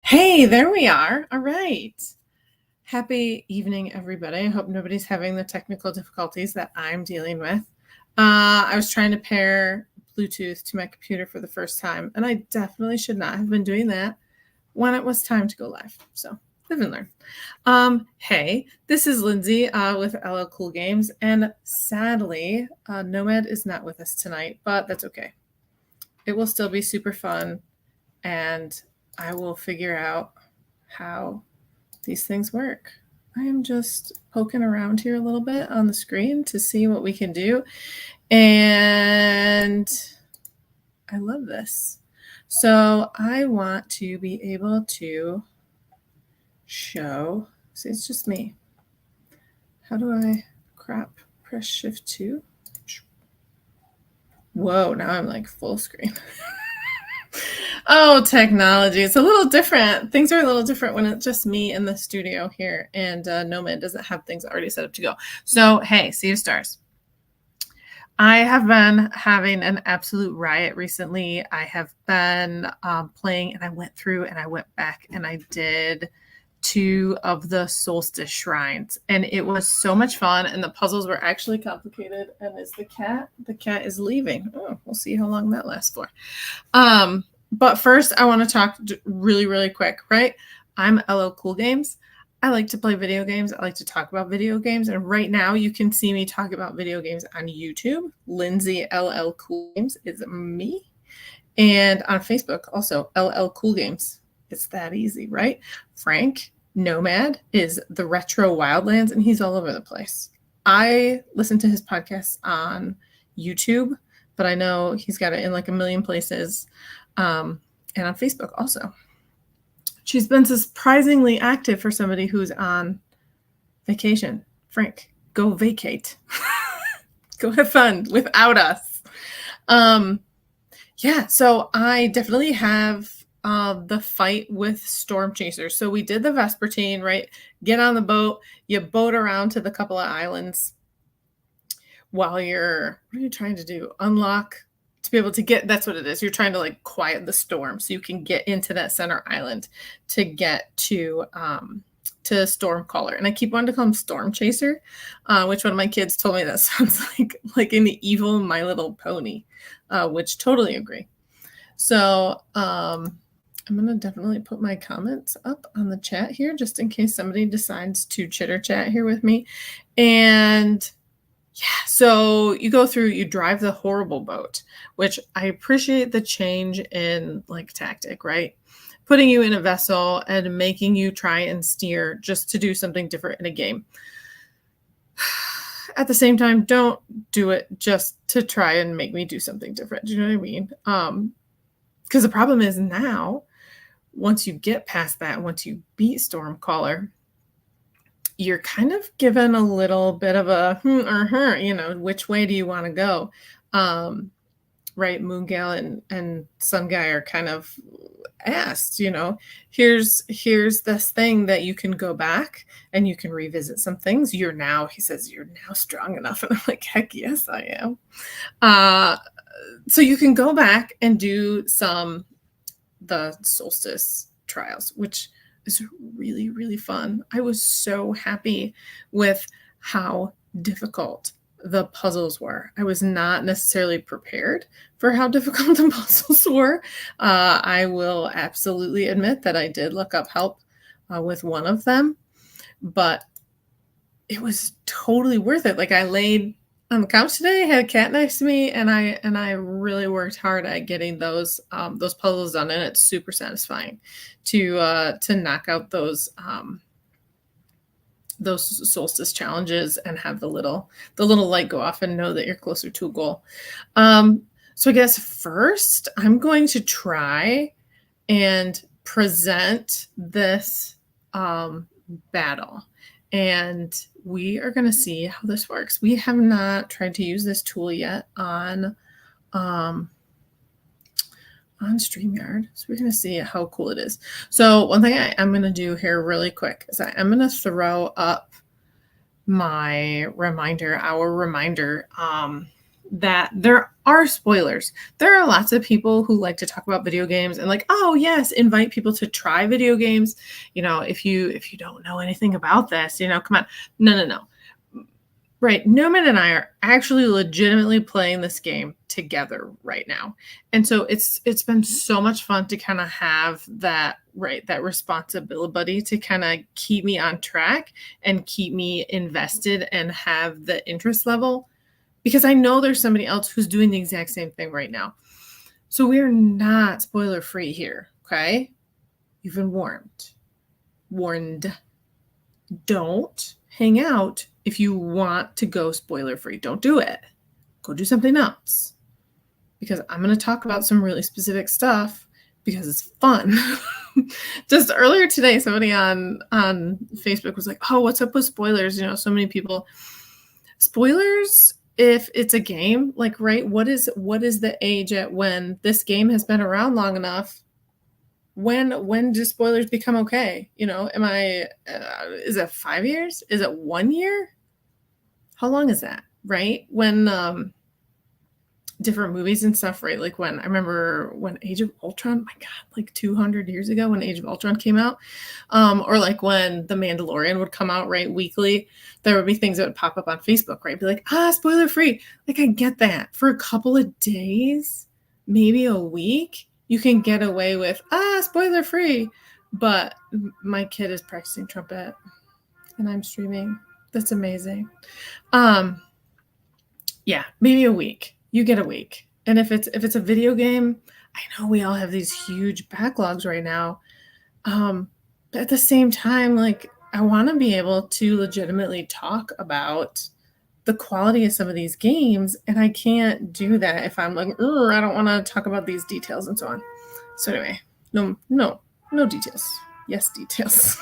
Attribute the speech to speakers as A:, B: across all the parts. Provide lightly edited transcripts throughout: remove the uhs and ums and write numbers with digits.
A: Hey, there we are. All right. Happy evening, everybody. I hope nobody's having the technical difficulties that I'm dealing with. I was trying to pair Bluetooth to my computer for the first time, and I definitely should not have been doing that when it was time to go live. So live and learn. Hey, this is Lindsay with LL Cool Games, and sadly, NOMAD is not with us tonight, but that's okay. It will still be super fun, and I will figure out how these things work. I am just poking around here a little bit on the screen to see what we can do. And I love this. So I want to be able to show, see, it's just me. How do I crop? Press Shift 2. Whoa, now I'm like full screen. Oh, technology. It's a little different. Things are a little different when it's just me in the studio here, and NOMAD doesn't have things already set up to go. So, hey, Sea of Stars. I have been having an absolute riot recently. I have been playing, and I went through and I went back and I did 2 of the solstice shrines, and it was so much fun, and the puzzles were actually complicated. And is the cat is leaving. Oh, we'll see how long that lasts for. But first, I want to talk really, really quick, right? I'm LL Cool Games. I like to play video games. I like to talk about video games. And right now, you can see me talk about video games on YouTube. Lindsay LL Cool Games is me. And on Facebook, also LL Cool Games. It's that easy, right? Frank NOMAD is the Retro Wildlands, and he's all over the place. I listen to his podcasts on YouTube, but I know he's got it in like a million places. And on Facebook also. She's been surprisingly active for somebody who's on vacation. Frank, go vacate. Go have fun without us. Yeah, so I definitely have the fight with storm chasers. So we did the Vespertine, right? Get on the boat, you boat around to the couple of islands while what are you trying to do? Unlock to be able to get, that's what it is. You're trying to like quiet the storm so you can get into that center island to get to Stormcaller. And I keep wanting to call him Storm Chaser, which one of my kids told me that sounds like an evil My Little Pony, which totally agree. So I'm going to definitely put my comments up on the chat here just in case somebody decides to chitter chat here with me. And yeah, so you go through, you drive the horrible boat, which I appreciate the change in like tactic, right? Putting you in a vessel and making you try and steer just to do something different in a game. At the same time, don't do it just to try and make me do something different. Do you know what I mean? Because the problem is now, once you get past that, once you beat Stormcaller, you're kind of given a little bit of a which way do you want to go? Right, Moongal and Sun Guy are kind of asked, here's this thing that you can go back and you can revisit some things. He says, you're now strong enough. And I'm like, heck yes, I am. So you can go back and do the solstice trials, which is really, really fun. I was so happy with how difficult the puzzles were. I was not necessarily prepared for how difficult the puzzles were. I will absolutely admit that I did look up help with one of them, but it was totally worth it. Like I laid on the couch today, I had a cat next to me, and I really worked hard at getting those puzzles done, and it's super satisfying to knock out those solstice challenges and have the little light go off and know that you're closer to a goal. So I guess first I'm going to try and present this battle. And we are going to see how this works. We have not tried to use this tool yet on StreamYard. So we're going to see how cool it is. So one thing I'm going to do here really quick is I'm going to throw up our reminder that there are spoilers. There are lots of people who like to talk about video games and like, oh yes, invite people to try video games. You know, if you don't know anything about this, you know, come on. No. Right. Nomad and I are actually legitimately playing this game together right now. And so it's been so much fun to kind of have that, right, that responsibility to kind of keep me on track and keep me invested and have the interest level, because I know there's somebody else who's doing the exact same thing right now. So we are not spoiler free here. Okay. You've been warned. Don't hang out if you want to go spoiler free. Don't do it. Go do something else, because I'm going to talk about some really specific stuff because it's fun. Just earlier today, somebody on Facebook was like, oh, what's up with spoilers? You know, so many people. Spoilers, if it's a game, like, right, what is the age at when this game has been around long enough? When do spoilers become okay? You know, is it 5 years? Is it 1 year? How long is that, right? When different movies and stuff, right? Like when I remember when Age of Ultron, my God, like 200 years ago when Age of Ultron came out, or like when The Mandalorian would come out, right, weekly, there would be things that would pop up on Facebook, right? Be like, spoiler free. Like, I get that. For a couple of days, maybe a week, you can get away with, spoiler free. But my kid is practicing trumpet and I'm streaming. That's amazing. Yeah, maybe a week. You get a week. And if it's a video game, I know we all have these huge backlogs right now. But at the same time, like, I want to be able to legitimately talk about the quality of some of these games, and I can't do that if I'm like, I don't want to talk about these details and so on. So anyway, no details. Yes, details.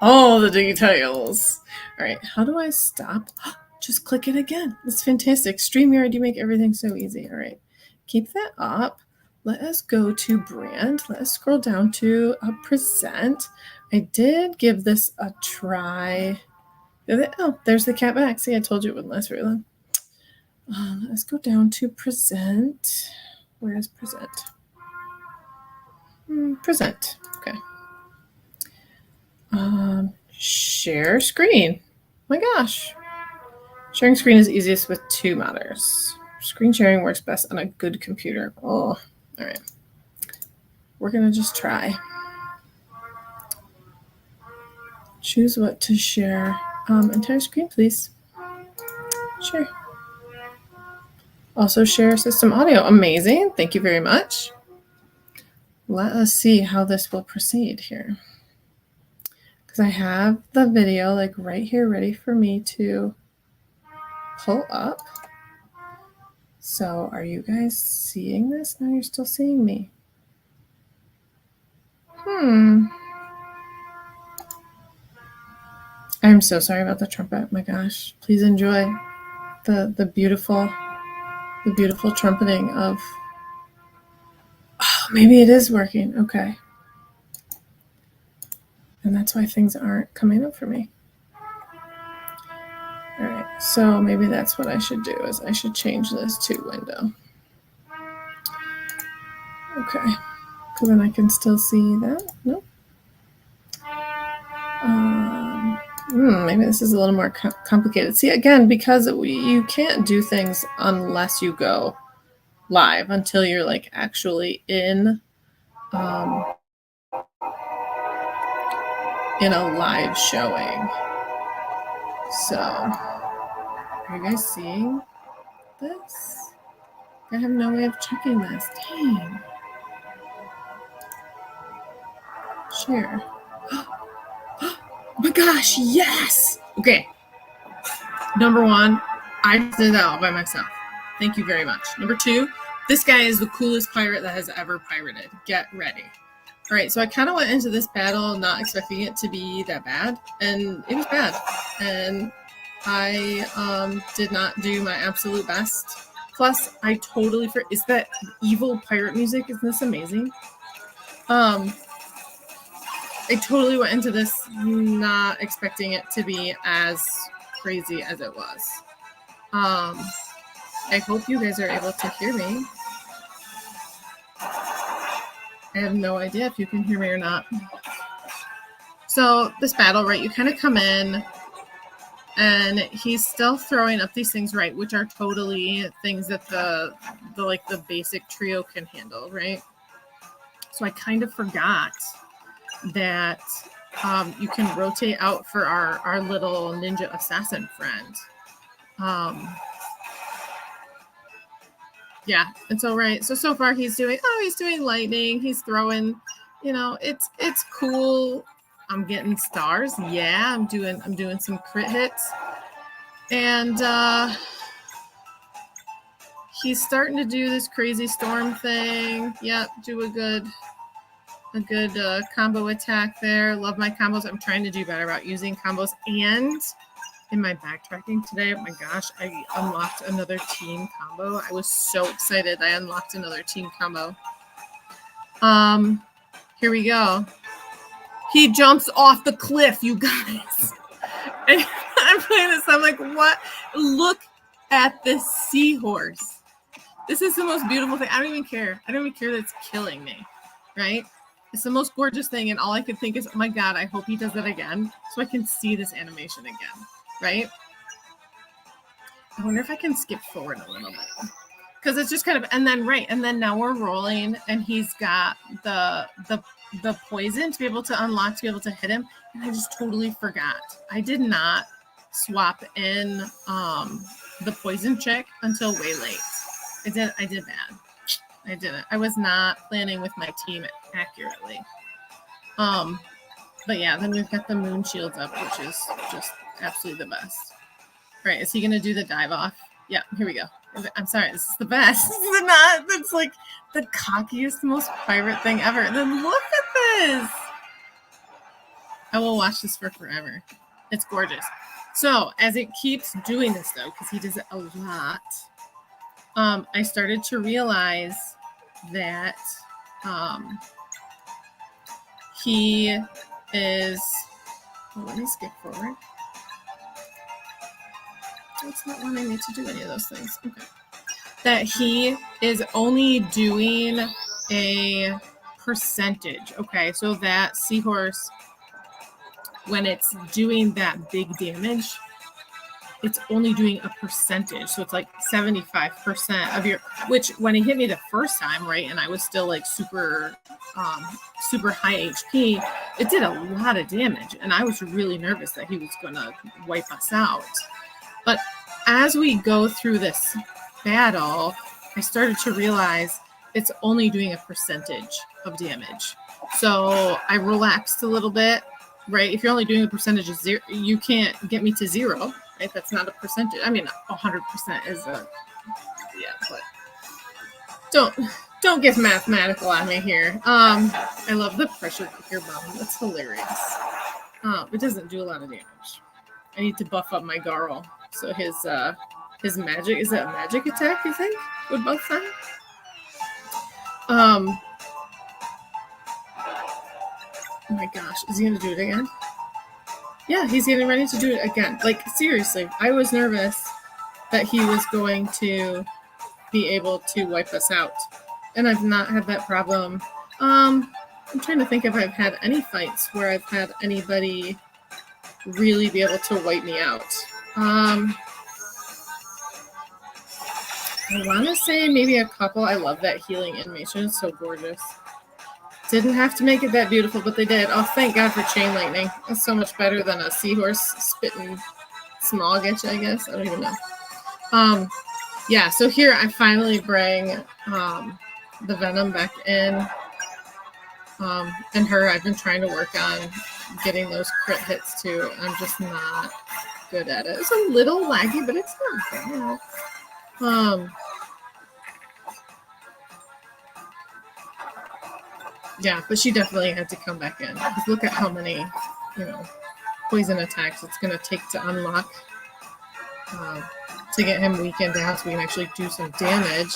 A: All the details. All right, how do I stop? Just click it again. That's fantastic. StreamYard, you make everything so easy. All right, keep that up. Let us go to brand. Let us scroll down to present. I did give this a try. Oh, there's the cat back. See, I told you it wouldn't last very long. Let's go down to present. Where is present? Present. Okay. Share screen. My gosh. Sharing screen is easiest with 2 monitors. Screen sharing works best on a good computer. Oh, all right. We're going to just try. Choose what to share. Entire screen, please. Sure. Also share system audio. Amazing. Thank you very much. Let us see how this will proceed here. Because I have the video like right here ready for me to pull up. So are you guys seeing this? No, you're still seeing me. I'm so sorry about the trumpet. My gosh. Please enjoy the beautiful trumpeting of... Oh, maybe it is working. Okay. And that's why things aren't coming up for me. All right. So maybe that's what I should do, is I should change this to window. Okay. So then I can still see that. Nope. Maybe this is a little more complicated. See, again, because you can't do things unless you go live, until you're like actually in a live showing. So, are you guys seeing this? I have no way of checking this. Dang. Share. Oh my gosh, yes! Okay. Number 1, I did that all by myself. Thank you very much. Number 2, this guy is the coolest pirate that has ever pirated. Get ready. All right, so I kind of went into this battle not expecting it to be that bad, and it was bad. And I did not do my absolute best. Plus, I totally is that evil pirate music? Isn't this amazing? I totally went into this not expecting it to be as crazy as it was. I hope you guys are able to hear me. I have no idea if you can hear me or not. So this battle, right, you kind of come in and he's still throwing up these things, right, which are totally things that the like the basic trio can handle, right? So I kind of forgot that you can rotate out for our little ninja assassin friend. Yeah, and so right, so far he's doing lightning, he's throwing, it's cool. I'm getting stars. Yeah, I'm doing some crit hits. And he's starting to do this crazy storm thing. Yep, do a good combo attack there. Love my combos. I'm trying to do better about using combos. And in my backtracking today, oh my gosh, I unlocked another team combo. I was so excited. I unlocked another team combo. Here we go. He jumps off the cliff, you guys. And I'm playing this. I'm like, what? Look at this seahorse. This is the most beautiful thing. I don't even care. I don't even care that it's killing me, right? It's the most gorgeous thing. And all I could think is, oh my God, I hope he does that again so I can see this animation again, right? I wonder if I can skip forward a little bit. Because it's just kind of, and then now we're rolling and he's got the poison to be able to unlock, to be able to hit him. And I just totally forgot. I did not swap in the poison check until way late. I did bad. I didn't. I was not planning with my team accurately. But yeah, then we've got the moon shields up, which is just absolutely the best. All right, is he gonna do the dive off? Yeah, here we go. I'm sorry, this is the best. This is not. That's like the cockiest, most pirate thing ever. And then look at this. I will watch this for forever. It's gorgeous. So as it keeps doing this though, because he does it a lot, I started to realize that he is. Oh, let me skip forward. It's not wanting me to do any of those things. Okay. That he is only doing a percentage. Okay, so that seahorse, when it's doing that big damage, it's only doing a percentage. So it's like 75% of your, which when he hit me the first time, right, and I was still like super high HP, it did a lot of damage. And I was really nervous that he was going to wipe us out. But as we go through this battle, I started to realize it's only doing a percentage of damage. So I relaxed a little bit, right? If you're only doing a percentage of zero, you can't get me to zero, right? That's not a percentage. I mean, 100% is a, yeah, but don't get mathematical on me here. I love the pressure cooker bomb. That's hilarious. It doesn't do a lot of damage. I need to buff up my Garl. So his magic, is that a magic attack, you think, would buff that? Oh my gosh, is he gonna do it again? Yeah, he's getting ready to do it again. Like, seriously, I was nervous that he was going to be able to wipe us out. And I've not had that problem. I'm trying to think if I've had any fights where I've had anybody really be able to wipe me out. I want to say maybe a couple. I love that healing animation. It's so gorgeous. Didn't have to make it that beautiful, but they did. Oh, thank God for chain lightning. That's so much better than a seahorse spitting smog at you, I guess. I don't even know. Yeah, so here I finally bring the venom back in. And her, I've been trying to work on getting those crit hits too. I'm just not good at it. It's a little laggy, but it's not bad. Yeah, but she definitely had to come back in. Because look at how many, poison attacks it's going to take to unlock to get him weakened down so we can actually do some damage.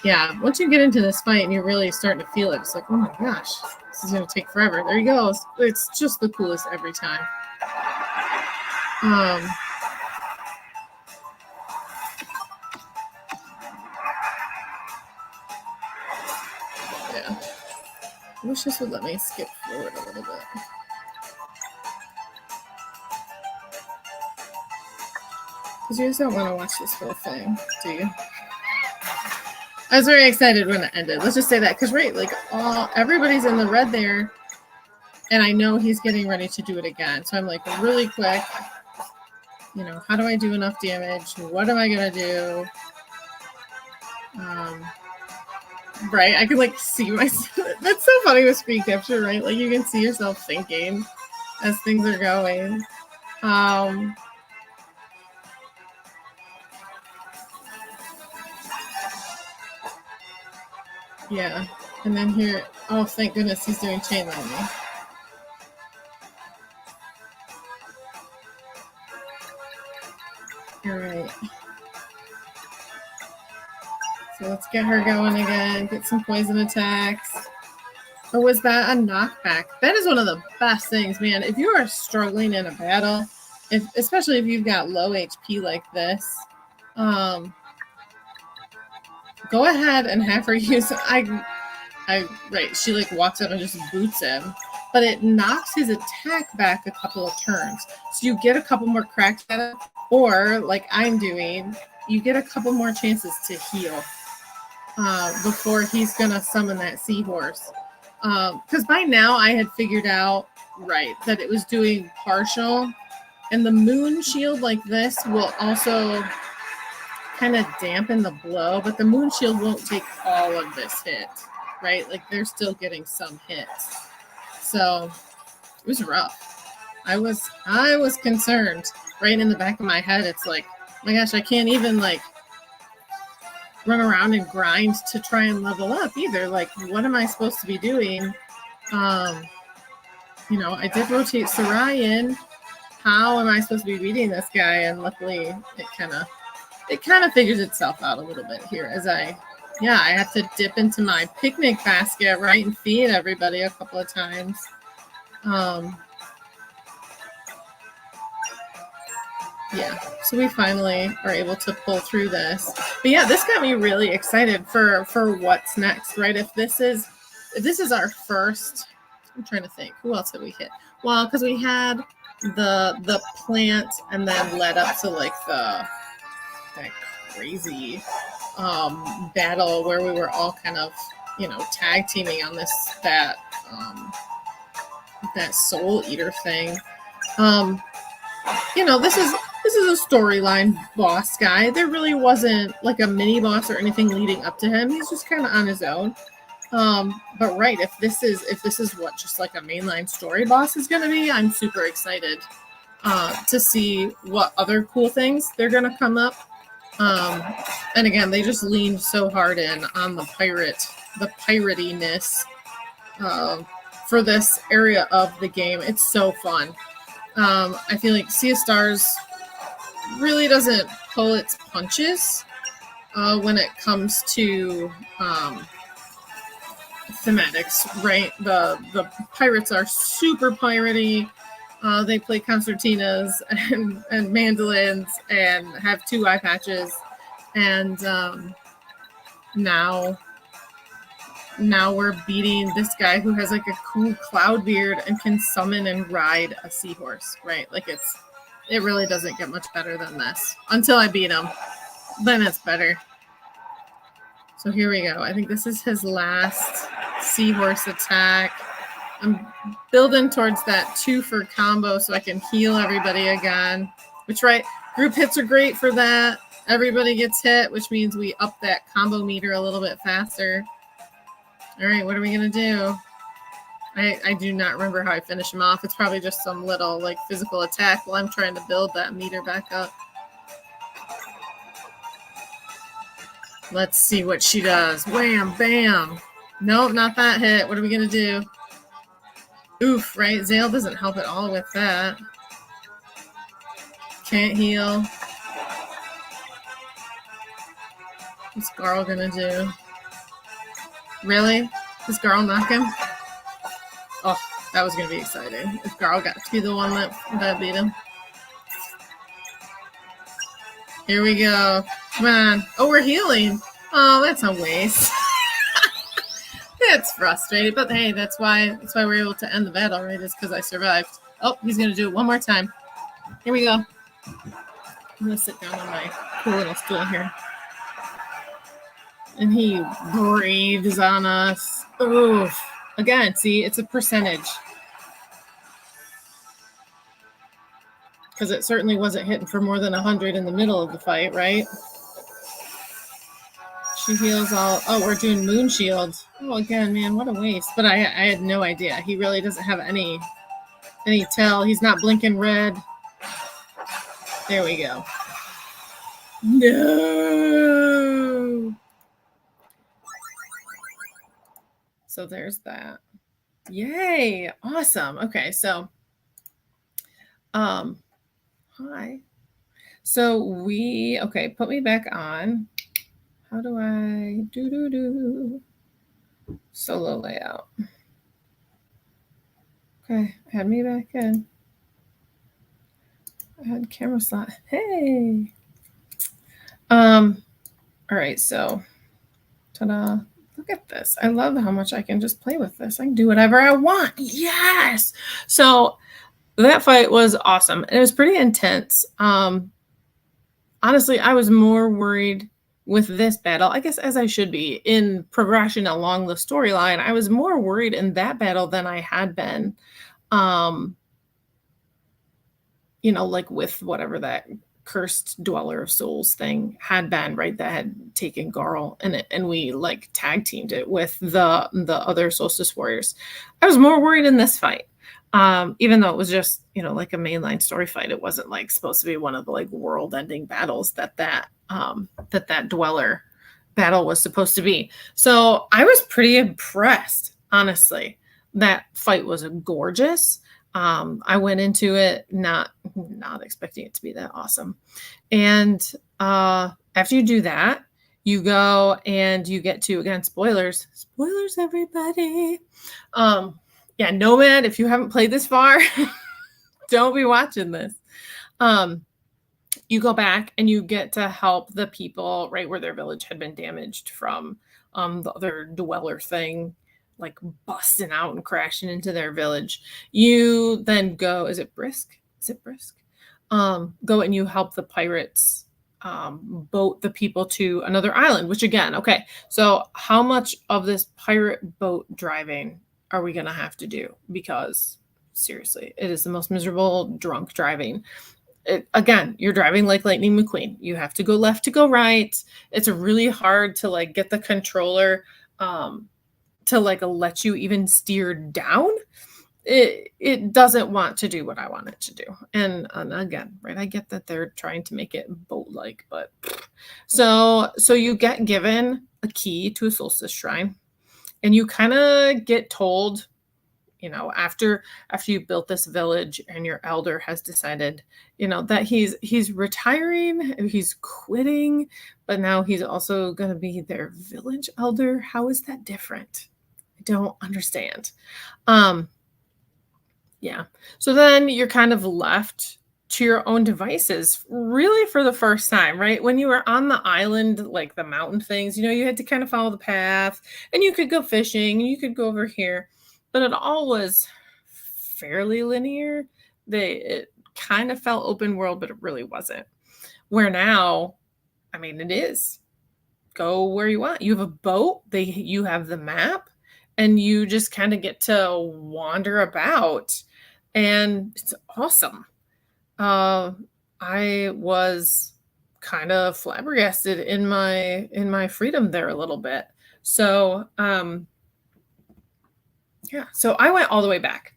A: Yeah, once you get into this fight and you're really starting to feel it, it's like, oh my gosh, this is going to take forever. There he goes. It's just the coolest every time. wish this would let me skip forward a little bit. Because you just don't want to watch this whole thing, do you? I was very excited when it ended. Let's just say that. Because, right, like, everybody's in the red there. And I know he's getting ready to do it again. So I'm like, really quick. You know, how do I do enough damage? What am I going to do? Right, I can like see myself. That's so funny with screen capture, right? Like you can see yourself thinking as things are going. Yeah, and then here, oh thank goodness he's doing chain lightning. All right. So let's get her going again, get some poison attacks. Or was that a knockback? That is one of the best things, man. If you are struggling in a battle, especially if you've got low HP like this, go ahead and have her use, right, she like walks up and just boots him, but it knocks his attack back a couple of turns. So you get a couple more cracks at it, or like I'm doing, you get a couple more chances to heal before he's gonna summon that seahorse. Because by now I had figured out, right, that it was doing partial, and the moon shield like this will also kind of dampen the blow, but the moon shield won't take all of this hit, right? Like they're still getting some hits. So it was rough. I was concerned. Right in the back of my head, it's like, oh my gosh, I can't even like run around and grind to try and level up either. Like, what am I supposed to be doing? You know, I did rotate Sarai in. How am I supposed to be beating this guy? And luckily, it kind of figures itself out a little bit here as I have to dip into my picnic basket, right, and feed everybody a couple of times. Yeah, so we finally are able to pull through this. But yeah, this got me really excited for what's next, right? If this is our first, I'm trying to think, who else did we hit? Well, because we had the plant and then led up to like that crazy battle where we were all kind of, you know, tag teaming on that soul eater thing. You know, this is a storyline boss guy. There really wasn't like a mini boss or anything leading up to him. He's just kind of on his own. But right, if this is what just like a mainline story boss is going to be, I'm super excited to see what other cool things they're going to come up. And again, they just leaned so hard in on the piratiness for this area of the game. It's so fun. I feel like Sea of Stars really doesn't pull its punches when it comes to thematics, right? The pirates are super piratey. They play concertinas and mandolins and have 2 eye patches. And now we're beating this guy who has like a cool cloud beard and can summon and ride a seahorse, right? Like it really doesn't get much better than this until I beat him. Then it's better. So here we go. I think this is his last seahorse attack. I'm building towards that 2 for combo so I can heal everybody again, which, right, group hits are great for that. Everybody gets hit, which means we up that combo meter a little bit faster. All right, what are we going to do? I do not remember how I finish him off. It's probably just some little like physical attack while I'm trying to build that meter back up. Let's see what she does. Wham, bam. Nope, not that hit. What are we going to do? Oof, right? Zale doesn't help at all with that. Can't heal. What's Garl going to do? Really? Does Garl knock him? Oh, that was going to be exciting. If Garl got to be the one that beat him. Here we go. Come on. Oh, we're healing. Oh, that's a waste. gets frustrated, but hey, that's why we're able to end the battle, right? Is because I survived. Oh, he's gonna do it one more time. Here we go. I'm gonna sit down on my cool little stool here. And he breathes on us. Oof. Again, see, it's a percentage. Because it certainly wasn't hitting for more than 100 in the middle of the fight, right? She heals all. Oh, we're doing moon shield. Oh, again, man, what a waste. But I had no idea. He really doesn't have any tell. He's not blinking red. There we go. No. So there's that. Yay. Awesome. Okay, so hi. So okay, put me back on. How do I do solo layout? Okay, add me back in. Add camera slot. Hey. All right, so ta-da. Look at this. I love how much I can just play with this. I can do whatever I want. Yes. So that fight was awesome. It was pretty intense. Honestly, I was more worried with this battle, I guess, as I should be in progression along the storyline. I was more worried in that battle than I had been, like with whatever that cursed dweller of souls thing had been, right? That had taken Garl and we like tag teamed it with the other solstice warriors. I was more worried in this fight. Even though it was just, like a mainline story fight, it wasn't like supposed to be one of the like world-ending battles that dweller battle was supposed to be. So I was pretty impressed, honestly. That fight was gorgeous. I went into it not expecting it to be that awesome. And after you do that, you go and you get to, again, spoilers, everybody. Yeah, Nomad, if you haven't played this far, don't be watching this. You go back and you get to help the people right where their village had been damaged from the other dweller thing, like busting out and crashing into their village. You then go, is it Brisk? Go and you help the pirates boat the people to another island, which again, okay, so how much of this pirate boat driving are we going to have to do? Because seriously, it is the most miserable drunk driving. Again, you're driving like Lightning McQueen. You have to go left to go right. It's really hard to like get the controller to like let you even steer down. It doesn't want to do what I want it to do. And again, right, I get that they're trying to make it boat-like, but so you get given a key to a solstice shrine, and you kind of get told, after you built this village and your elder has decided, that he's retiring, he's quitting, but now he's also going to be their village elder. How is that different? I don't understand. Yeah. So then you're kind of left to your own devices, really, for the first time, right? When you were on the island, like the mountain things, you had to kind of follow the path, and you could go fishing, and you could go over here, but it all was fairly linear. It kind of felt open world, but it really wasn't. Where now, I mean, it is. Go where you want. You have a boat, you have the map, and you just kind of get to wander about, and it's awesome. I was kind of flabbergasted in my freedom there a little bit. So yeah, so I went all the way back.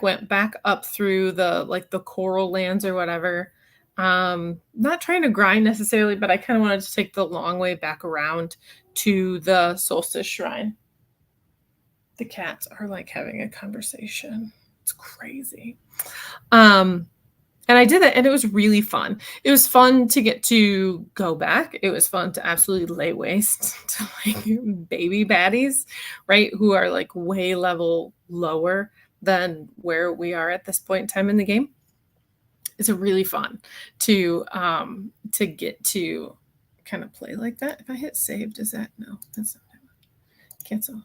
A: Went back up through the coral lands or whatever. Not trying to grind necessarily, but I kind of wanted to take the long way back around to the solstice shrine. The cats are like having a conversation. It's crazy. And I did it, and it was really fun. It was fun to get to go back. It was fun to absolutely lay waste to like baby baddies, right? Who are like way level lower than where we are at this point in time in the game. It's really fun to get to kind of play like that. If I hit save, does that? No, that's not it. Cancel.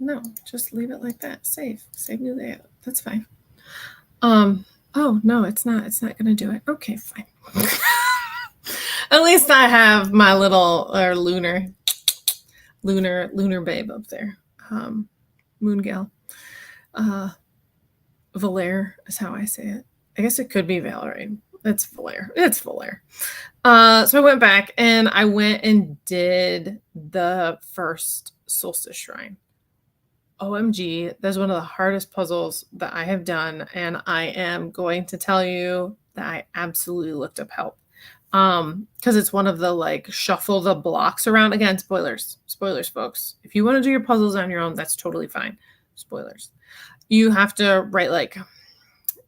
A: No, just leave it like that. Save new layout. That's fine. Oh no, it's not gonna do it. Okay, fine. At least I have my little lunar babe up there. Moon gal. Valere is how I say it. I guess it could be Valerie. It's Valere. So I went back and I went and did the first solstice shrine. OMG, that's one of the hardest puzzles that I have done. And I am going to tell you that I absolutely looked up help. Because it's one of the like shuffle the blocks around. Again, spoilers, folks. If you want to do your puzzles on your own, that's totally fine. Spoilers. You have to like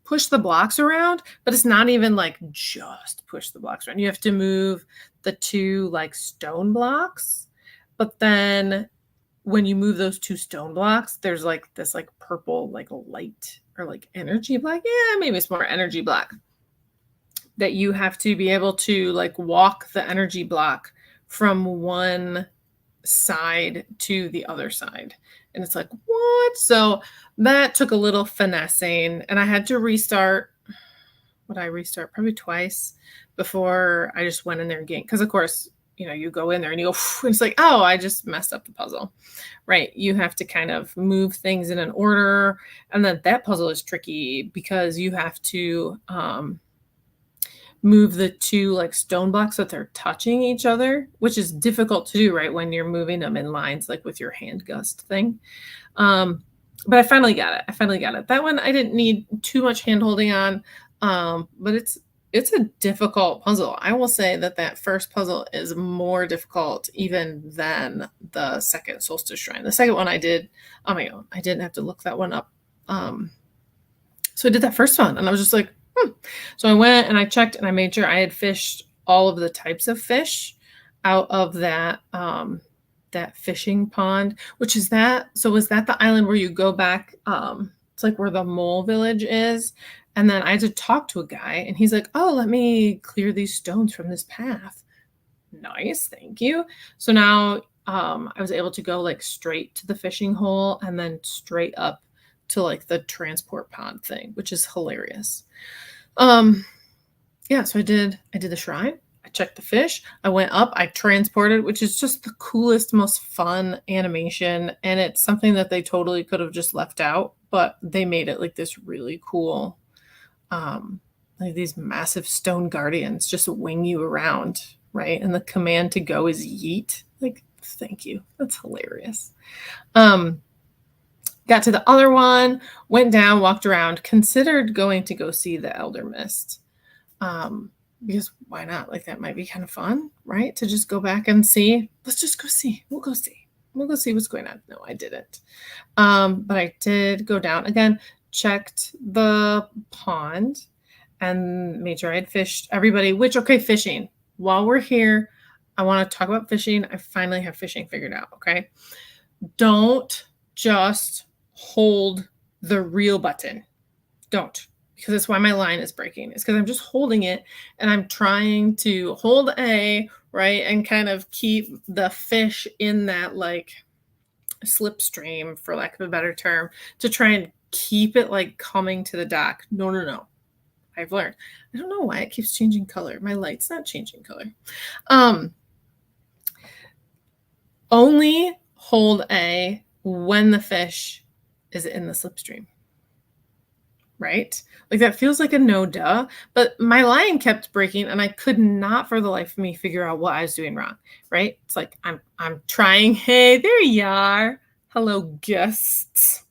A: push the blocks around, but it's not even like just push the blocks around. You have to move the two like stone blocks, but then when you move those two stone blocks, there's like this like purple like light or like energy block. Yeah, maybe it's more energy block that you have to be able to like walk the energy block from one side to the other side. And it's like, what? So that took a little finessing and I had to restart. Would I restart? Probably twice before I just went in there again. Because of course, you know, you go in there and you go, and it's like, oh, I just messed up the puzzle, right? You have to kind of move things in an order. And then that puzzle is tricky because you have to move the two like stone blocks so that they're touching each other, which is difficult to do, right? When you're moving them in lines, like with your hand gust thing. But I finally got it. That one I didn't need too much hand holding on. But it's a difficult puzzle. I will say that first puzzle is more difficult even than the second solstice shrine. The second one I did on my own. I didn't have to look that one up. So I did that first one and I was just like, So I went and I checked and I made sure I had fished all of the types of fish out of that fishing pond, which is that. So was that the island where you go back? It's like where the mole village is. And then I had to talk to a guy and he's like, oh, let me clear these stones from this path. Nice. Thank you. So now I was able to go like straight to the fishing hole and then straight up to like the transport pond thing, which is hilarious. Yeah, so I did the shrine. I checked the fish. I went up, I transported, which is just the coolest, most fun animation. And it's something that they totally could have just left out, but they made it like this really cool, like these massive stone guardians just wing you around, right? And the command to go is yeet. Like, thank you. That's hilarious. Got to the other one, went down, walked around, considered going to go see the Elder Mist. Because why not? Like that might be kind of fun, right? To just go back and see. Let's just go see. We'll go see what's going on. No, I didn't. But I did go down again, checked the pond and made sure I had fished everybody, fishing. While we're here, I want to talk about fishing. I finally have fishing figured out. Okay. Don't just hold the reel button. Don't, because that's why my line is breaking. It's because I'm just holding it and I'm trying to hold A, right, and kind of keep the fish in that like slipstream, for lack of a better term, to try and keep it like coming to the dock. No. I've learned. I don't know why it keeps changing color. My light's not changing color. Only hold A when the fish is in the slipstream, right? Like that feels like a no duh, but my line kept breaking and I could not for the life of me figure out what I was doing wrong, right? It's like I'm trying. Hey, there you are. Hello, guests.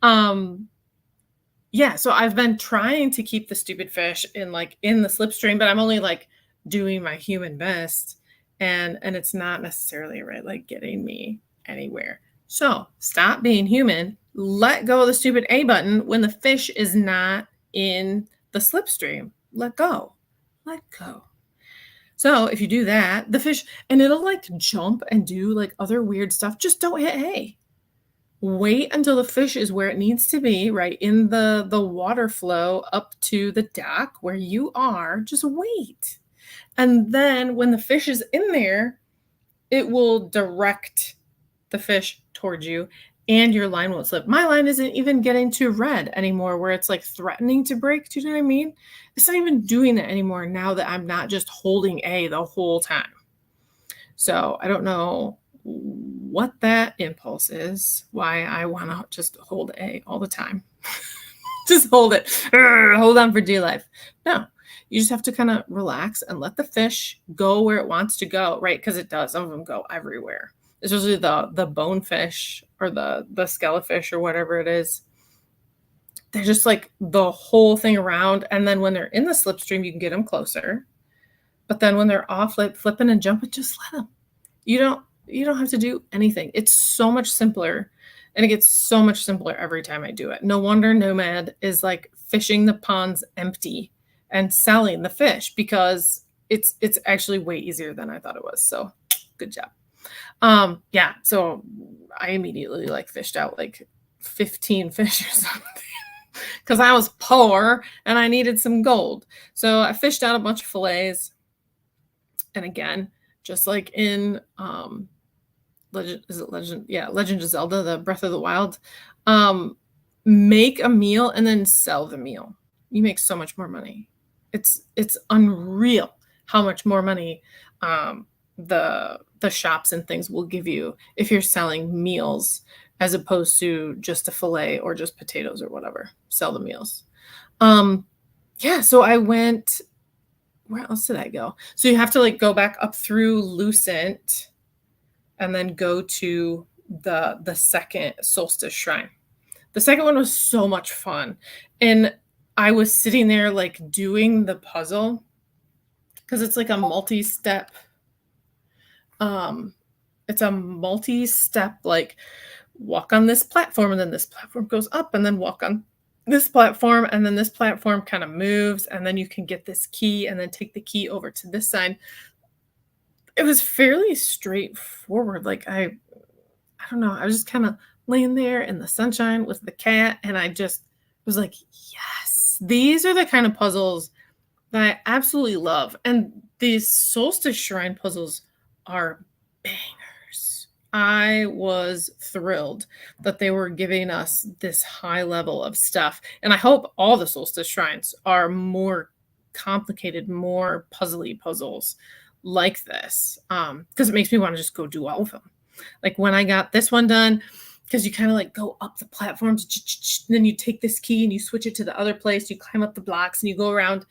A: Yeah, so I've been trying to keep the stupid fish in the slipstream, but I'm only like doing my human best and it's not necessarily right like getting me anywhere. So stop being human, let go of the stupid A button when the fish is not in the slipstream. Let go. So if you do that, the fish, and it'll like jump and do like other weird stuff. Just don't hit A. Wait until the fish is where it needs to be, right? In the water flow up to the dock where you are. Just wait. And then when the fish is in there, it will direct the fish towards you and your line won't slip. My line isn't even getting to red anymore where it's like threatening to break. Do you know what I mean? It's not even doing it anymore now that I'm not just holding A the whole time. So I don't know what that impulse is, why I want to just hold A all the time. Just hold it. Hold on for dear life. No, you just have to kind of relax and let the fish go where it wants to go, right? Because it does. Some of them go everywhere. Especially the bonefish or the skelefish or whatever it is. They're just like the whole thing around. And then when they're in the slipstream, you can get them closer. But then when they're off, like flipping and jumping, just let them. You don't have to do anything. It's so much simpler. And it gets so much simpler every time I do it. No wonder Nomad is like fishing the ponds empty and selling the fish because it's actually way easier than I thought it was. So good job. Yeah, so I immediately like fished out like 15 fish or something because I was poor and I needed some gold. So I fished out a bunch of fillets. And again, just like in Legend of Zelda, the Breath of the Wild, make a meal and then sell the meal. You make so much more money. It's unreal how much more money the shops and things will give you if you're selling meals as opposed to just a fillet or just potatoes or whatever. Sell the meals. Yeah, so I went, where else did I go? So you have to like go back up through Lucent and then go to the second solstice shrine. The second one was so much fun. And I was sitting there like doing the puzzle because it's like a multi-step. It's a multi-step, like walk on this platform and then this platform goes up and then walk on this platform and then this platform kind of moves and then you can get this key and then take the key over to this side. It was fairly straightforward. Like I don't know. I was just kind of laying there in the sunshine with the cat and I just was like, yes, these are the kind of puzzles that I absolutely love. And these solstice shrine puzzles are bangers. I was thrilled that they were giving us this high level of stuff. And I hope all the solstice shrines are more complicated, more puzzly puzzles like this. Because it makes me want to just go do all of them. Like when I got this one done, because you kind of like go up the platforms, and then you take this key and you switch it to the other place, you climb up the blocks and you go around,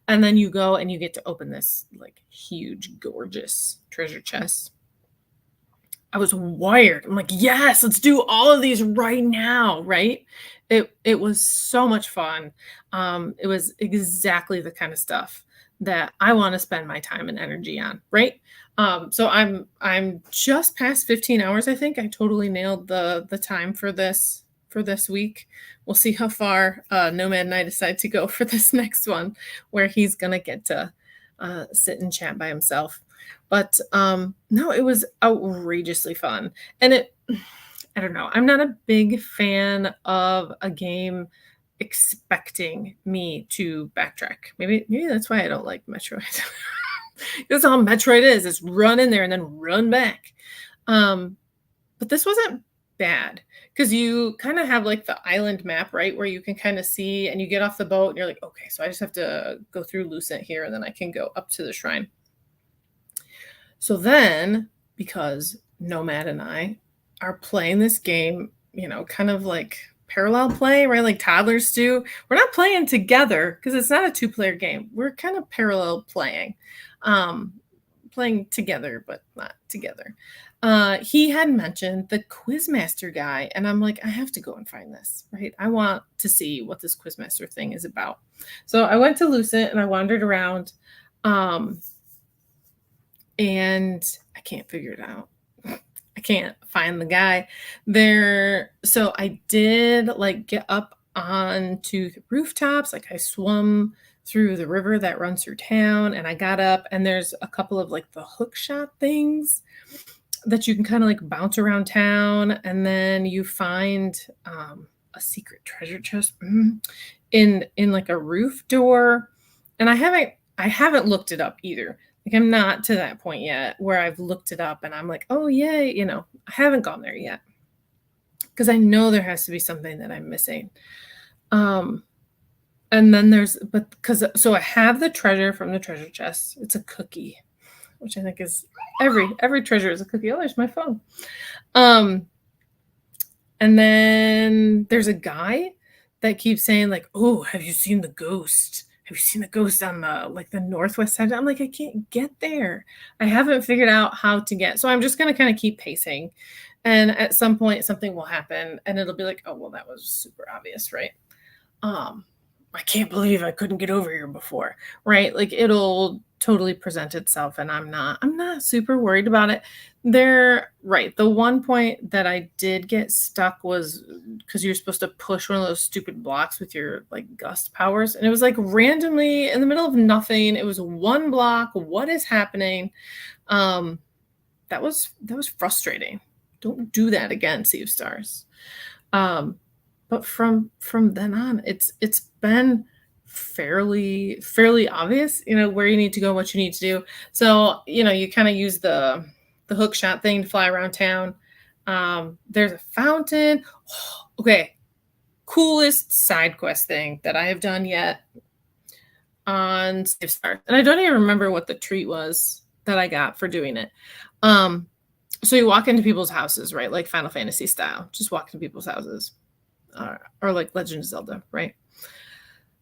A: and then you go and you get to open this like huge, gorgeous treasure chest. I was wired. I'm like, yes, let's do all of these right now, right? It was so much fun. It was exactly the kind of stuff that I want to spend my time and energy on, right? So I'm just past 15 hours. I think I totally nailed the time for this week. We'll see how far Nomad and I decide to go for this next one, where he's gonna get to sit and chat by himself. But no, it was outrageously fun, and I don't know. I'm not a big fan of a game expecting me to backtrack. Maybe that's why I don't like Metroid. That's all Metroid is. It's run in there and then run back. But this wasn't bad because you kind of have like the island map, right? Where you can kind of see and you get off the boat and you're like, okay, so I just have to go through Lucent here and then I can go up to the shrine. So then, because Nomad and I are playing this game, kind of like parallel play, right? Like toddlers do. We're not playing together because it's not a 2-player game. We're kind of parallel playing. Playing together, but not together. He had mentioned the Quizmaster guy, and I'm like, I have to go and find this, right? I want to see what this Quizmaster thing is about. So I went to Lucent and I wandered around, and I can't figure it out. I can't find the guy there. So I did like get up onto the rooftops. Like I swum through the river that runs through town and I got up and there's a couple of like the hook shot things that you can kind of like bounce around town. And then you find a secret treasure chest in like a roof door. And I haven't looked it up either. Like, I'm not to that point yet where I've looked it up and I'm like, "Oh, yay," I haven't gone there yet because I know there has to be something that I'm missing. Um, and then but because so I have the treasure from the treasure chest. It's a cookie, which I think is every treasure is a cookie. Oh, there's my phone. Um, and then there's a guy that keeps saying like, "Oh, have you seen the ghost? Have you seen the ghost on the northwest side?" I'm like, I can't get there. I haven't figured out how to get. So I'm just gonna kind of keep pacing. And at some point something will happen and it'll be like, "Oh, well, that was super obvious, right?" Um, I can't believe I couldn't get over here before, right? Like it'll totally present itself and I'm not super worried about it. There, right. The one point that I did get stuck was because you're supposed to push one of those stupid blocks with your like gust powers. And it was like randomly in the middle of nothing. It was one block. What is happening? Um, that was frustrating. Don't do that again, Sea of Stars. Um, but from then on, it's been fairly obvious, where you need to go, what you need to do. So, you kind of use the hook shot thing to fly around town. There's a fountain. Okay, coolest side quest thing that I have done yet on Save Star. And I don't even remember what the treat was that I got for doing it. So you walk into people's houses, right? Like Final Fantasy style. Just walk into people's houses. Or like Legend of Zelda, right?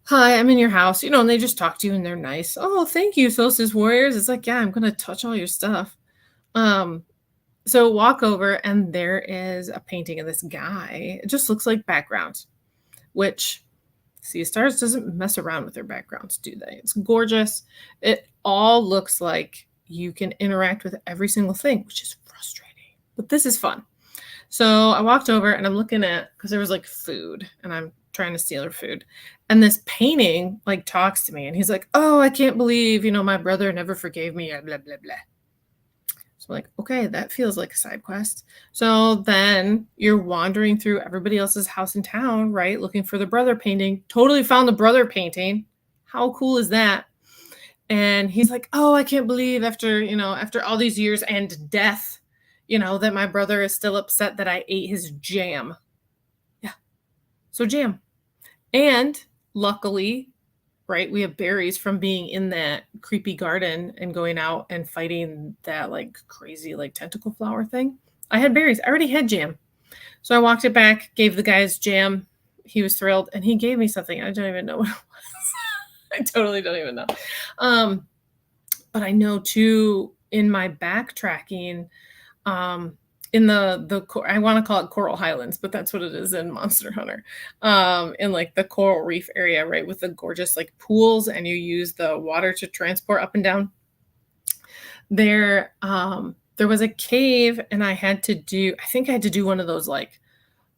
A: Hi, I'm in your house, and they just talk to you and they're nice. Oh, thank you, Solstice Warriors. It's like, yeah, I'm gonna touch all your stuff. Um, so walk over and there is a painting of this guy. It just looks like background, which Sea Stars doesn't mess around with their backgrounds, do they? It's gorgeous. It all looks like you can interact with every single thing, which is frustrating. But this is fun. So I walked over and I'm looking at, because there was like food and I'm trying to steal her food. And this painting like talks to me and he's like, "Oh, I can't believe, my brother never forgave me, blah, blah, blah." So I'm like, okay, that feels like a side quest. So then you're wandering through everybody else's house in town, right? Looking for the brother painting. Totally found the brother painting. How cool is that? And he's like, "Oh, I can't believe after all these years and death, that my brother is still upset that I ate his jam." Yeah. So jam. And luckily, right, we have berries from being in that creepy garden and going out and fighting that like crazy like tentacle flower thing. I had berries. I already had jam. So I walked it back, gave the guys jam. He was thrilled and he gave me something. I don't even know what it was. I totally don't even know. But I know too in my backtracking, in the I want to call it Coral Highlands, but that's what it is in Monster Hunter. In like the coral reef area, right, with the gorgeous like pools, and you use the water to transport up and down. There was a cave, and I think I had to do one of those like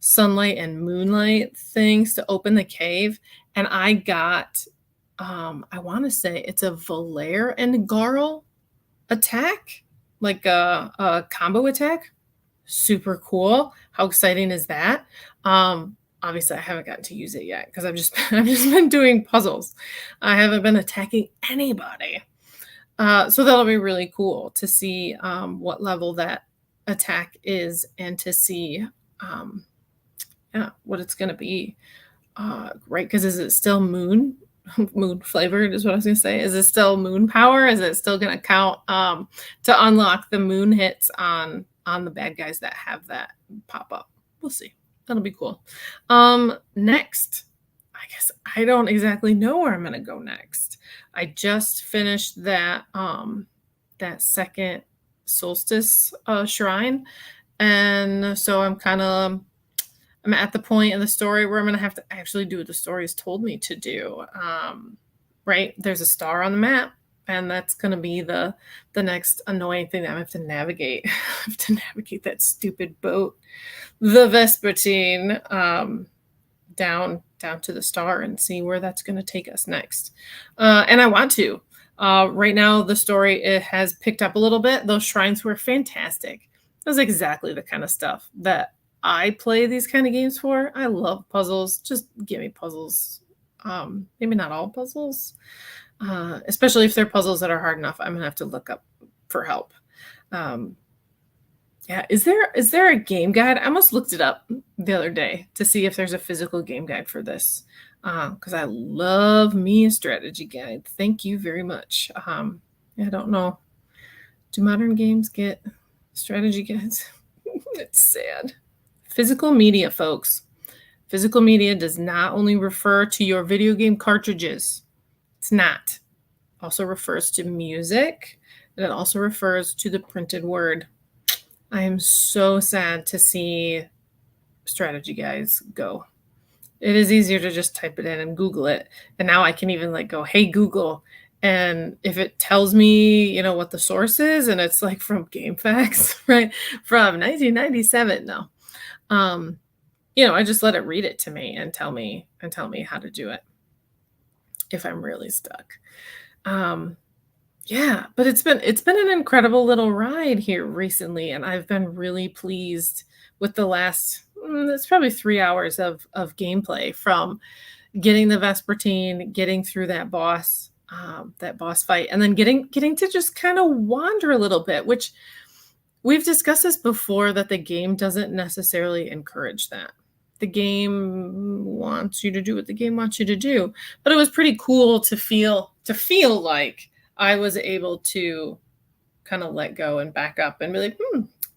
A: sunlight and moonlight things to open the cave, and I got I want to say it's a Valere and Garl attack, like a combo attack. Super cool. How exciting is that? Obviously I haven't gotten to use it yet because I've just been doing puzzles. I haven't been attacking anybody. So that'll be really cool to see what level that attack is and to see what it's going to be. Right, because is it still moon flavored is what I was going to say. Is it still moon power? Is it still going to count to unlock the moon hits on the bad guys that have that pop up? We'll see. That'll be cool. Next, I guess I don't exactly know where I'm going to go next. I just finished that second solstice shrine, and so I'm at the point in the story where I'm going to have to actually do what the story's told me to do. Right? There's a star on the map, and that's going to be the next annoying thing that I have to navigate. I have to navigate that stupid boat, the Vespertine, down to the star and see where that's going to take us next. And I want to. Right now, the story it has picked up a little bit. Those shrines were fantastic. That was exactly the kind of stuff that I play these kind of games for. I love puzzles. Just give me puzzles. Maybe not all puzzles. especially if they're puzzles that are hard enough. I'm gonna have to look up for help. Um, yeah, is there a game guide? I almost looked it up the other day to see if there's a physical game guide for this, because I love me a strategy guide. Thank you very much. I don't know. Do modern games get strategy guides? It's sad. Physical media, folks. Physical media does not only refer to your video game cartridges. It's not. It also refers to music, and it also refers to the printed word. I am so sad to see strategy guides go. It is easier to just type it in and Google it. And now I can even like go, hey, Google. And if it tells me, what the source is, and it's like from GameFAQs, right? From 1997. No. I just let it read it to me and tell me how to do it if I'm really stuck. Yeah, but it's been an incredible little ride here recently, and I've been really pleased with the last it's probably 3 hours of gameplay, from getting the Vespertine, getting through that boss fight, and then getting to just kind of wander a little bit, which we've discussed this before, that the game doesn't necessarily encourage that. The game wants you to do what the game wants you to do, but it was pretty cool to feel like I was able to kind of let go and back up and be like,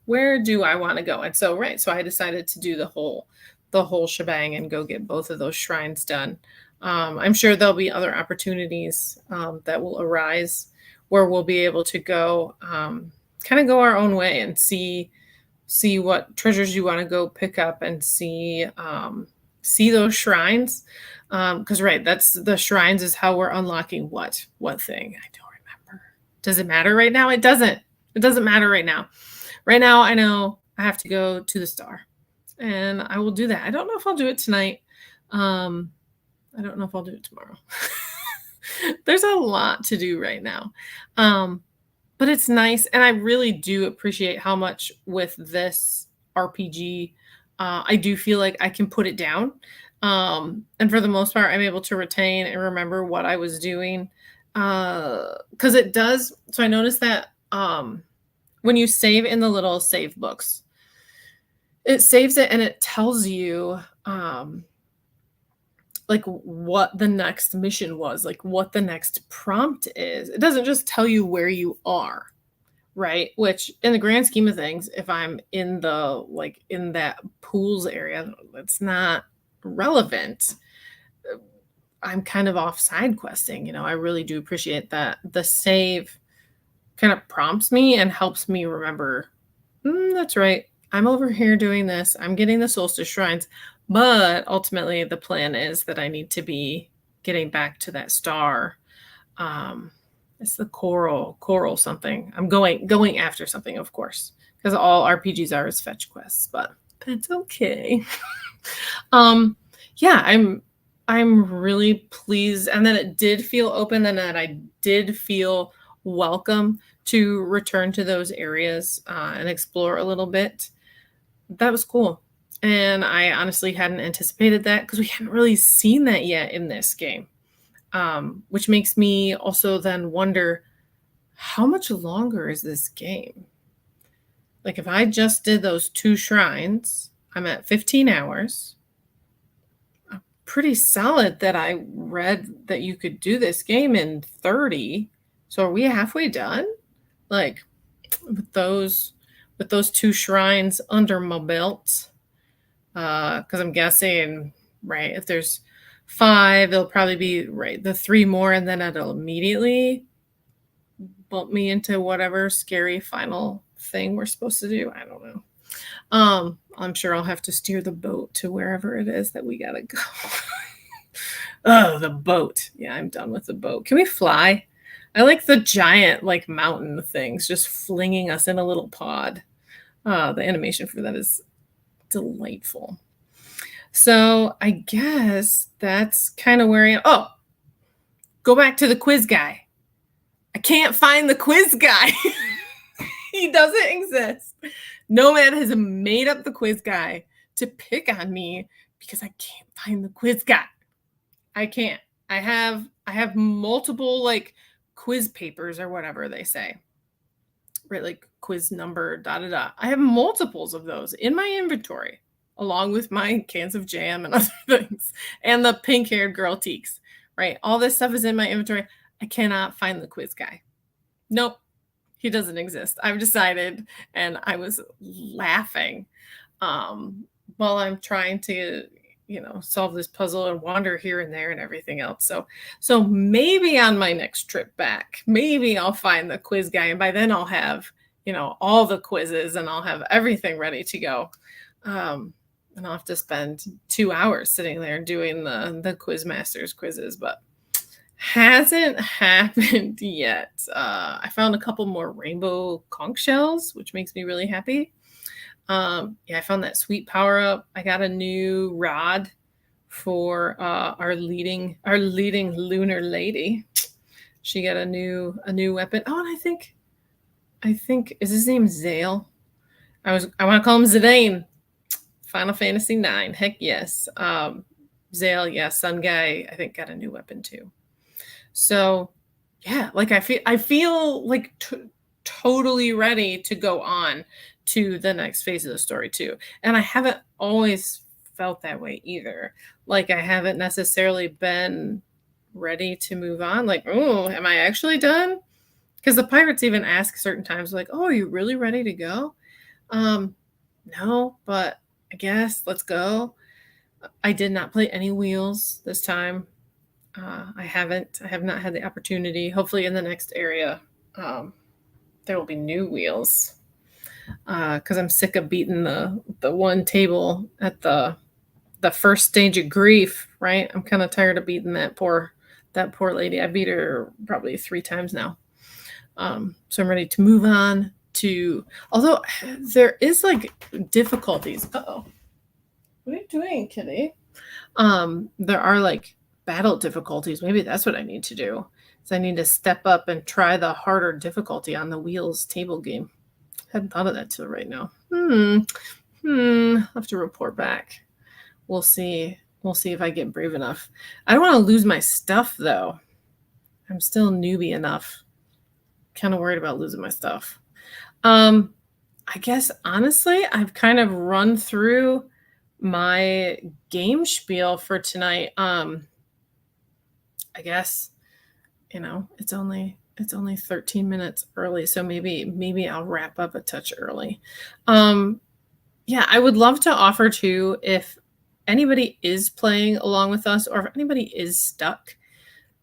A: where do I want to go? And so I decided to do the whole shebang and go get both of those shrines done. I'm sure there'll be other opportunities that will arise where we'll be able to go kind of go our own way and see what treasures you want to go pick up and see those shrines. Because that's the shrines is how we're unlocking what thing. I don't remember. Does it matter right now? It doesn't. It doesn't matter right now. Right now, I know I have to go to the star, and I will do that. I don't know if I'll do it tonight. I don't know if I'll do it tomorrow. There's a lot to do right now. But it's nice, and I really do appreciate how much with this RPG, I do feel like I can put it down. And for the most part, I'm able to retain and remember what I was doing. Because it does. So I noticed that when you save in the little save books, it saves it and it tells you like what the next mission was, like what the next prompt is. It doesn't just tell you where you are, right? Which in the grand scheme of things, if I'm in that pools area, that's not relevant. I'm kind of off side questing. I really do appreciate that the save kind of prompts me and helps me remember, that's right, I'm over here doing this. I'm getting the solstice shrines. But ultimately, the plan is that I need to be getting back to that star. It's the coral something. I'm going after something, of course, because all RPGs are is fetch quests, but that's okay. Yeah, I'm really pleased, and that it did feel open, and that I did feel welcome to return to those areas and explore a little bit. That was cool. And I honestly hadn't anticipated that, because we hadn't really seen that yet in this game, which makes me also then wonder, how much longer is this game? Like, if I just did those 2 shrines, I'm at 15 hours. Pretty solid that I read that you could do this game in 30. So are we halfway done? Like, with those 2 shrines under my belt? Because I'm guessing, right, if there's 5, there'll probably be, right, the 3 more, and then it'll immediately bump me into whatever scary final thing we're supposed to do. I don't know. I'm sure I'll have to steer the boat to wherever it is that we gotta go. Oh, the boat. Yeah, I'm done with the boat. Can we fly? I like the giant, like, mountain things just flinging us in a little pod. The animation for that is delightful. So I guess that's kind of where go back to the quiz guy. I can't find the quiz guy. He doesn't exist. Nomad has made up the quiz guy to pick on me because I can't find the quiz guy. I can't. I have multiple like quiz papers or whatever they say. Right, like quiz number, da da da. I have multiples of those in my inventory, along with my cans of jam and other things, and the pink-haired girl teaks. Right, all this stuff is in my inventory. I cannot find the quiz guy. Nope, he doesn't exist. I've decided, and I was laughing while I'm trying to, solve this puzzle and wander here and there and everything else. So maybe on my next trip back, maybe I'll find the quiz guy, and by then I'll have, all the quizzes and I'll have everything ready to go. And I'll have to spend 2 hours sitting there doing the quiz masters quizzes, but hasn't happened yet. I found a couple more rainbow conch shells, which makes me really happy. I found that sweet power up. I got a new rod for our leading lunar lady. She got a new weapon. Oh, and I think is his name Zale? I want to call him Zidane. Final Fantasy 9. Heck yes. Zale, yeah, Sun Guy, I think got a new weapon too. So yeah, like I feel like totally ready to go on to the next phase of the story too. And I haven't always felt that way either. Like I haven't necessarily been ready to move on. Like, oh, am I actually done? Because the pirates even ask certain times, like, oh, are you really ready to go? No, but I guess let's go. I did not play any wheels this time. I have not had the opportunity. Hopefully in the next area, there will be new wheels. Because I'm sick of beating the one table at the first stage of grief, right? I'm kind of tired of beating that poor lady. I beat her probably 3 times now. So I'm ready to move on to, although there is like difficulties. Uh-oh. What are you doing, kitty? There are like battle difficulties. Maybe that's what I need to do. So I need to step up and try the harder difficulty on the wheels table game. Hadn't thought of that till right now. I'll have to report back. We'll see if I get brave enough. I don't want to lose my stuff though. I'm still newbie enough. Kind of worried about losing my stuff. I guess honestly, I've kind of run through my game spiel for tonight. I guess, it's only 13 minutes early, so maybe I'll wrap up a touch early. Yeah, I would love to offer too, if anybody is playing along with us or if anybody is stuck,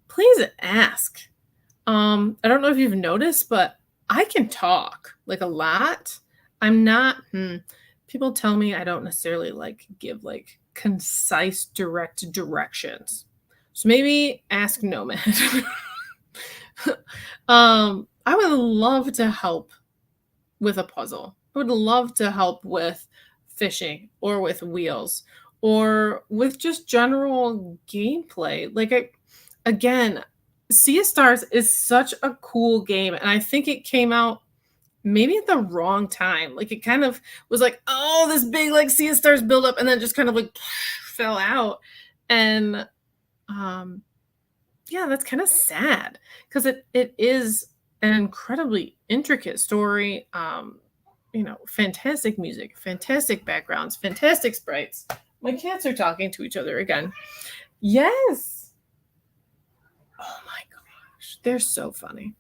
A: please ask. I don't know if you've noticed, but I can talk like a lot. I'm not, people tell me I don't necessarily like give like concise, direct directions. So maybe ask NOMAD. I would love to help with a puzzle. I would love to help with fishing or with wheels or with just general gameplay. Like again, Sea of Stars is such a cool game, and I think it came out maybe at the wrong time. Like it kind of was like, oh, this big like Sea of Stars buildup, and then just kind of like fell out. And yeah, that's kind of sad because it is an incredibly intricate story. Fantastic music, fantastic backgrounds, fantastic sprites. My cats are talking to each other again. Yes. Oh my gosh, they're so funny.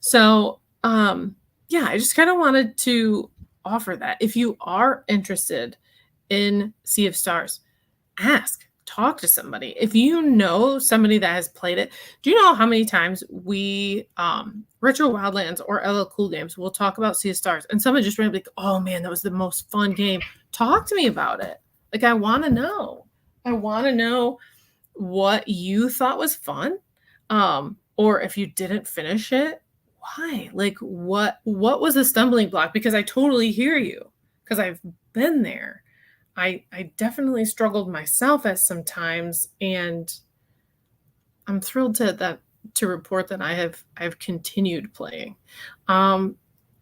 A: So, yeah, I just kind of wanted to offer that. If you are interested in Sea of Stars, ask. Talk to somebody. If you know somebody that has played it, do you know how many times we Retro Wildlands or LL Cool Games will talk about Sea of Stars and someone just randomly like, oh man, that was the most fun game. Talk to me about it. Like I want to know. I want to know what you thought was fun. Or if you didn't finish it, why? Like what was a stumbling block? Because I totally hear you because I've been there. I definitely struggled myself at some times, and I'm thrilled to report that I've continued playing. And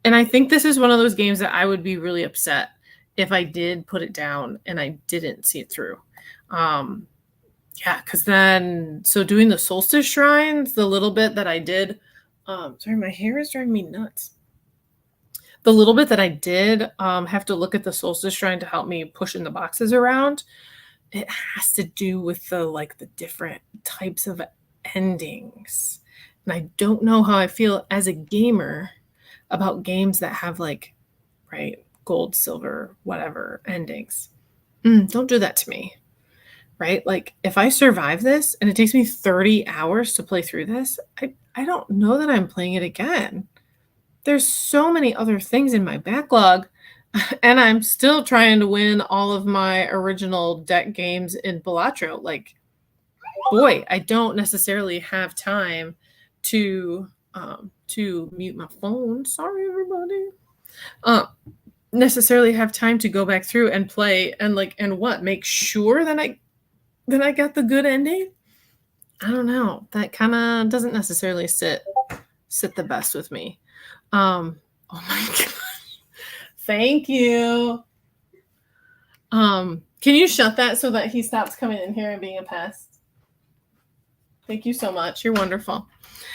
A: I think this is one of those games that I would be really upset if I did put it down and I didn't see it through. Yeah, because then so doing the solstice shrines, the little bit that I did, sorry, my hair is driving me nuts. The little bit that I did, have to look at the solstice shrine to help me pushing the boxes around. It has to do with the, like, the different types of endings, and I don't know how I feel as a gamer about games that have, like, right, gold, silver, whatever endings. Don't do that to me, right? Like, if I survive this and it takes me 30 hours to play through this, I don't know that I'm playing it again. There's so many other things in my backlog, and I'm still trying to win all of my original deck games in Balatro. Like, boy, I don't necessarily have time to mute my phone. Sorry, everybody. Necessarily have time to go back through and play and make sure that I got the good ending. I don't know. That kind of doesn't necessarily sit the best with me. Oh my god. Thank you. Can you shut that so that he stops coming in here and being a pest? Thank you so much. You're wonderful.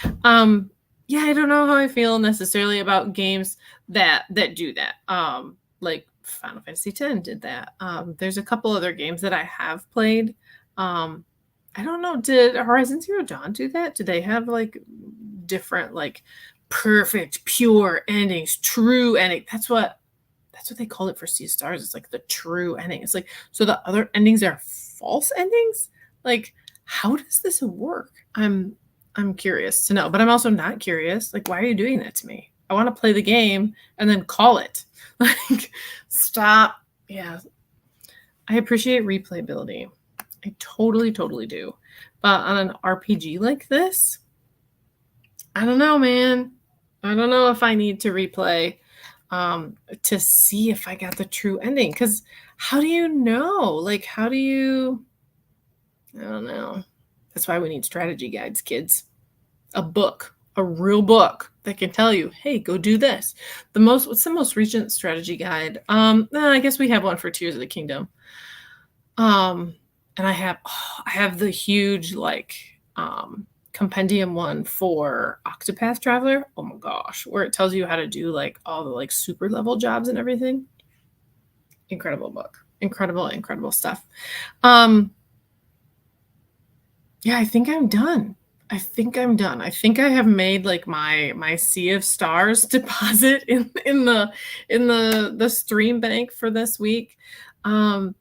A: Yeah, I don't know how I feel necessarily about games that do that. Like Final Fantasy X did that. There's a couple other games that I have played. I don't know, did Horizon Zero Dawn do that? Do they have like different, like, perfect, pure endings, true ending? That's what they call it for Sea of Stars. It's like the true ending. It's like, so the other endings are false endings? Like, how does this work? I'm curious to know, but I'm also not curious. Like, why are you doing that to me? I want to play the game and then call it. Like, stop. Yeah. I appreciate replayability. I totally do. But on an RPG like this, I don't know, man. I don't know if I need to replay to see if I got the true ending. Because how do you know? Like, how do you? I don't know. That's why we need strategy guides, kids. A book, a real book that can tell you, hey, go do this. What's the most recent strategy guide? I guess we have one for Tears of the Kingdom. And I have the huge, like, compendium one for Octopath Traveler. Oh my gosh, where it tells you how to do like all the like super level jobs and everything. Incredible book. Incredible stuff. Yeah, I think I'm done. I think I have made like my Sea of Stars deposit in the stream bank for this week. I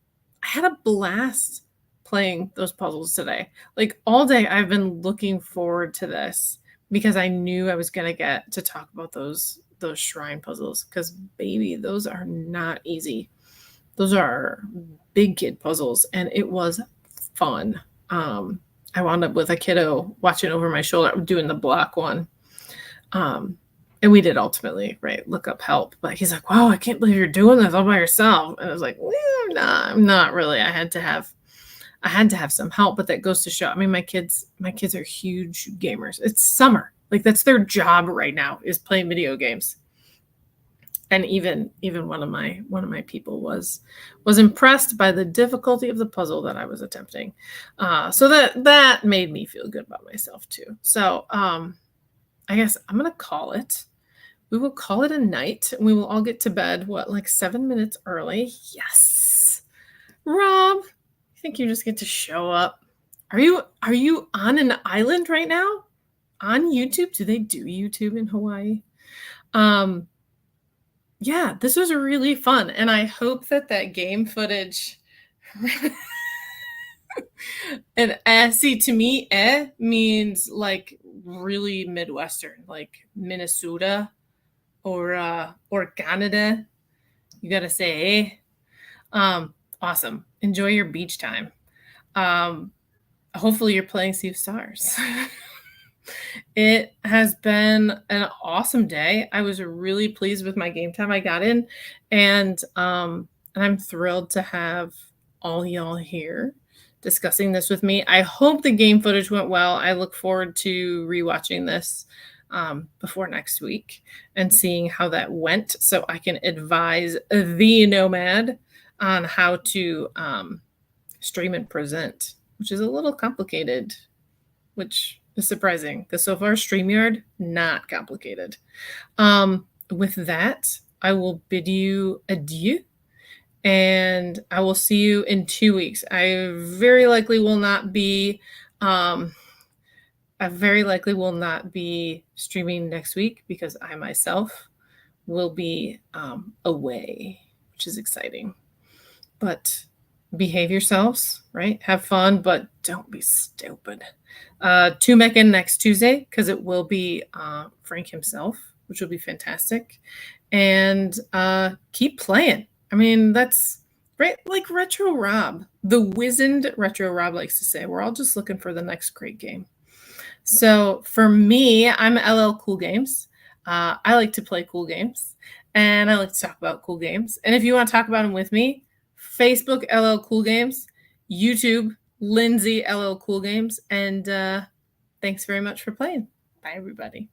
A: had a blast playing those puzzles today. Like, all day I've been looking forward to this because I knew I was going to get to talk about those shrine puzzles, because baby, those are not easy. Those are big kid puzzles, and it was fun. I wound up with a kiddo watching over my shoulder doing the block one. And we did ultimately, right, look up help. But he's like, wow, I can't believe you're doing this all by yourself. And I was like, well, I'm not really. I had to have some help, but that goes to show. I mean, my kids are huge gamers. It's summer. Like, that's their job right now, is playing video games. And even one of my people was impressed by the difficulty of the puzzle that I was attempting. So that made me feel good about myself too. So I guess I'm gonna call it. We will call it a night, and we will all get to bed, like 7 minutes early. Yes. Rob, I think you just get to show up. Are you on an island right now? On YouTube? Do they do YouTube in Hawaii? Yeah, this was really fun, and I hope that game footage. And see, to me, means like really Midwestern, like Minnesota or Canada. You gotta say, awesome. Enjoy your beach time. Hopefully you're playing Sea of Stars. It has been an awesome day. I was really pleased with my game time I got in, and I'm thrilled to have all y'all here discussing this with me. I hope the game footage went well. I look forward to rewatching this before next week and seeing how that went, so I can advise the NOMAD on how to stream and present which is a little complicated, which is surprising because so far StreamYard, not complicated. With that, I will bid you adieu, and I will see you in 2 weeks. I very likely will not be streaming next week because I myself will be away, which is exciting. But behave yourselves, right? Have fun, but don't be stupid. Tune back in next Tuesday because it will be Frank himself, which will be fantastic. And keep playing. I mean, that's right. Like Retro Rob, the wizened Retro Rob likes to say, we're all just looking for the next great game. So for me, I'm LL Cool Games. I like to play cool games, and I like to talk about cool games. And if you want to talk about them with me, Facebook LL Cool Games, YouTube Lindsay LL Cool Games, and thanks very much for playing. Bye, everybody.